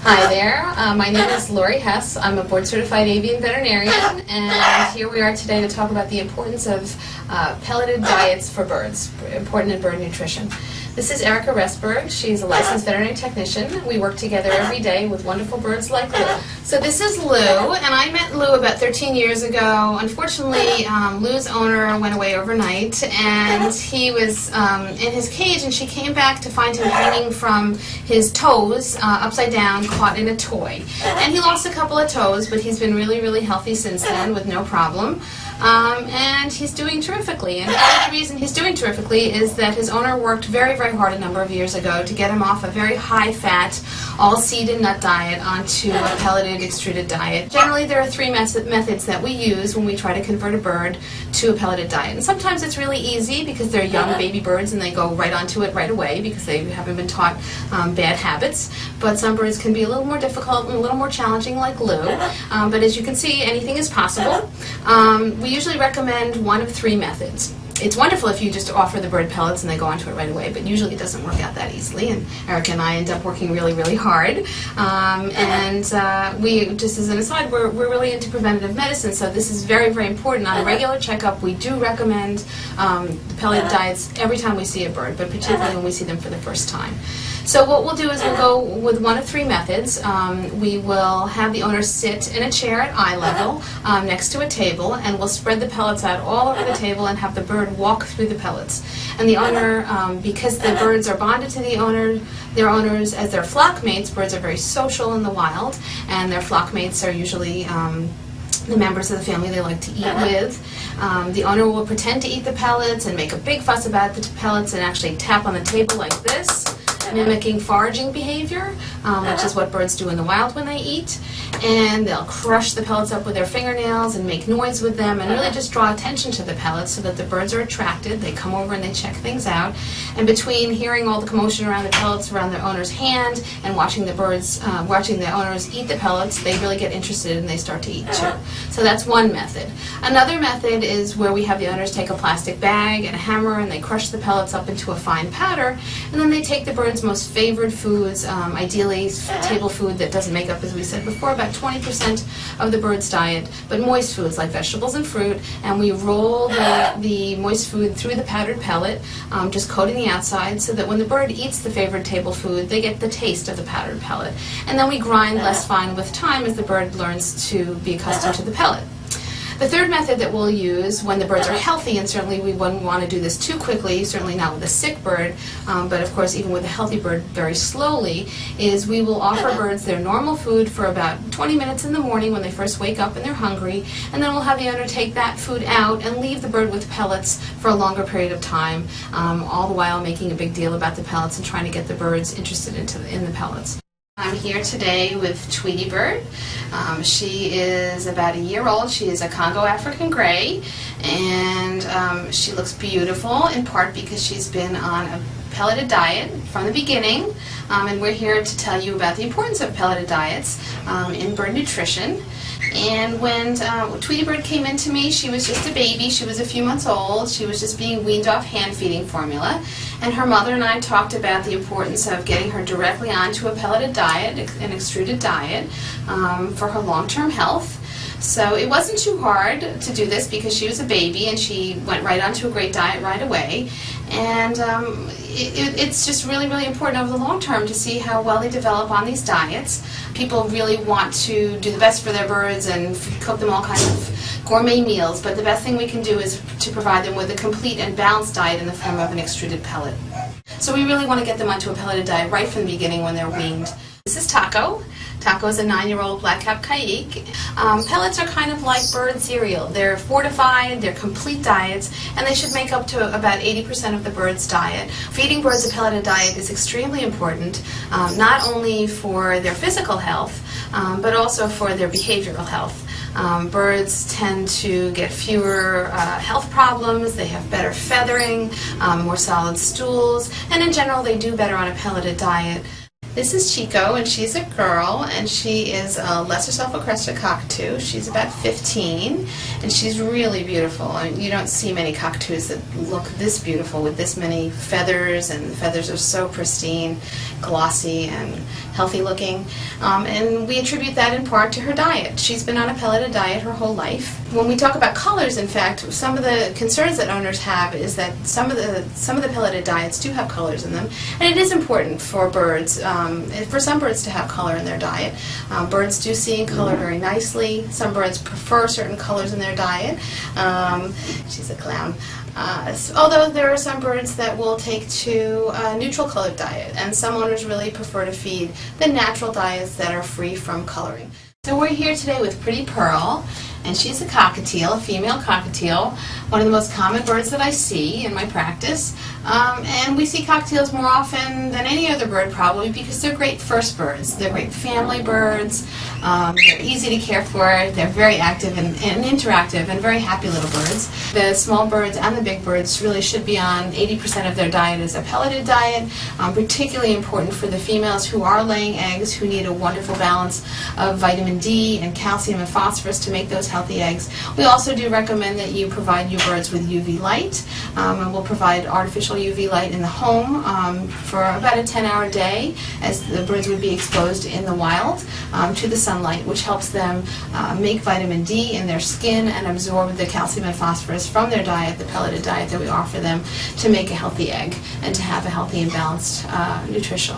Hi there, my name is Laurie Hess. I'm a board-certified avian veterinarian, and here we are today to talk about the importance of pelleted diets for birds, important in bird nutrition. This is Erica Resberg. She's a licensed veterinary technician. We work together every day with wonderful birds like Lou. So this is Lou, and I met Lou about 13 years ago. Unfortunately, Lou's owner went away overnight, and he was in his cage, and she came back to find him hanging from his toes, upside down, caught in a toy. And he lost a couple of toes, but he's been really, really healthy since then with no problem. And he's doing terrifically. And part of the reason he's doing terrifically is that his owner worked very, very hard a number of years ago to get him off a very high-fat, all-seed and nut diet onto a pelleted, extruded diet. Generally, there are three methods that we use when we try to convert a bird to a pelleted diet. And sometimes it's really easy because they're young baby birds and they go right onto it right away because they haven't been taught bad habits. But some birds can be a little more difficult and a little more challenging, like Lou. But as you can see, anything is possible. We usually recommend one of three methods. It's wonderful if you just offer the bird pellets and they go onto it right away, but usually it doesn't work out that easily, and Erica and I end up working really, really hard. We, just as an aside, we're really into preventative medicine, so this is very, very important. On a regular checkup, we do recommend the pellet diets every time we see a bird, but particularly when we see them for the first time. So what we'll do is we'll go with one of three methods. We will have the owner sit in a chair at eye level next to a table, and we'll spread the pellets out all over the table and have the bird walk through the pellets. And the owner, because the birds are bonded to their owners as their flock mates, birds are very social in the wild, and their flock mates are usually the members of the family they like to eat with. The owner will pretend to eat the pellets and make a big fuss about the pellets and actually tap on the table like this, mimicking foraging behavior, which is what birds do in the wild when they eat. And they'll crush the pellets up with their fingernails and make noise with them and really just draw attention to the pellets so that the birds are attracted. They come over and they check things out. And between hearing all the commotion around the pellets around their owner's hand and watching the birds, watching the owners eat the pellets, they really get interested and they start to eat too. So that's one method. Another method is where we have the owners take a plastic bag and a hammer and they crush the pellets up into a fine powder, and then they take the birds' most favored foods, ideally table food that doesn't make up, as we said before, about 20% of the bird's diet, but moist foods like vegetables and fruit, and we roll the moist food through the powdered pellet, just coating the outside so that when the bird eats the favored table food, they get the taste of the powdered pellet. And then we grind less fine with time as the bird learns to be accustomed to the pellet. The third method that we'll use when the birds are healthy, and certainly we wouldn't want to do this too quickly, certainly not with a sick bird, but of course even with a healthy bird very slowly, is we will offer birds their normal food for about 20 minutes in the morning when they first wake up and they're hungry, and then we'll have the owner take that food out and leave the bird with pellets for a longer period of time, all the while making a big deal about the pellets and trying to get the birds interested in the pellets. I'm here today with Tweety Bird. She is about a year old. She is a Congo African Gray, and she looks beautiful in part because she's been on a pelleted diet from the beginning, and we're here to tell you about the importance of pelleted diets in bird nutrition. And when Tweety Bird came into me, she was just a baby. She was a few months old. She was just being weaned off hand-feeding formula. And her mother and I talked about the importance of getting her directly onto a pelleted diet, an extruded diet, for her long-term health. So it wasn't too hard to do this because she was a baby and she went right onto a great diet right away. And it's just really, really important over the long term to see how well they develop on these diets. People really want to do the best for their birds and cook them all kinds of gourmet meals, but the best thing we can do is to provide them with a complete and balanced diet in the form of an extruded pellet. So we really want to get them onto a pelleted diet right from the beginning when they're weaned. This is Taco. Taco is a 9-year-old black-capped Kaik. Pellets are kind of like bird cereal. They're fortified, they're complete diets, and they should make up to about 80% of the bird's diet. Feeding birds a pelleted diet is extremely important, not only for their physical health, but also for their behavioral health. Birds tend to get fewer health problems, they have better feathering, more solid stools, and in general they do better on a pelleted diet. This is Chico, and she's a girl, and she is a lesser self-crested cockatoo. She's about 15, and she's really beautiful. I mean, you don't see many cockatoos that look this beautiful with this many feathers, and the feathers are so pristine, glossy, and healthy looking. And we attribute that in part to her diet. She's been on a pelleted diet her whole life. When we talk about colors, in fact, some of the concerns that owners have is that some of the pelleted diets do have colors in them, and it is important for birds, for some birds to have color in their diet. Birds do see in color very nicely. Some birds prefer certain colors in their diet. She's a clown. Although there are some birds that will take to a neutral colored diet, and some owners really prefer to feed the natural diets that are free from coloring. So we're here today with Pretty Pearl, and she's a cockatiel, a female cockatiel, one of the most common birds that I see in my practice. And we see cockatiels more often than any other bird probably because they're great first birds. They're great family birds. They're easy to care for. They're very active and interactive and very happy little birds. The small birds and the big birds really should be on 80% of their diet as a pelleted diet, particularly important for the females who are laying eggs, who need a wonderful balance of vitamin D and calcium and phosphorus to make those healthy eggs. We also do recommend that you provide your birds with UV light, and we'll provide artificial UV light in the home for about a 10-hour day, as the birds would be exposed in the wild to the sunlight, which helps them make vitamin D in their skin and absorb the calcium and phosphorus from their diet, the pelleted diet that we offer them, to make a healthy egg and to have a healthy and balanced nutrition.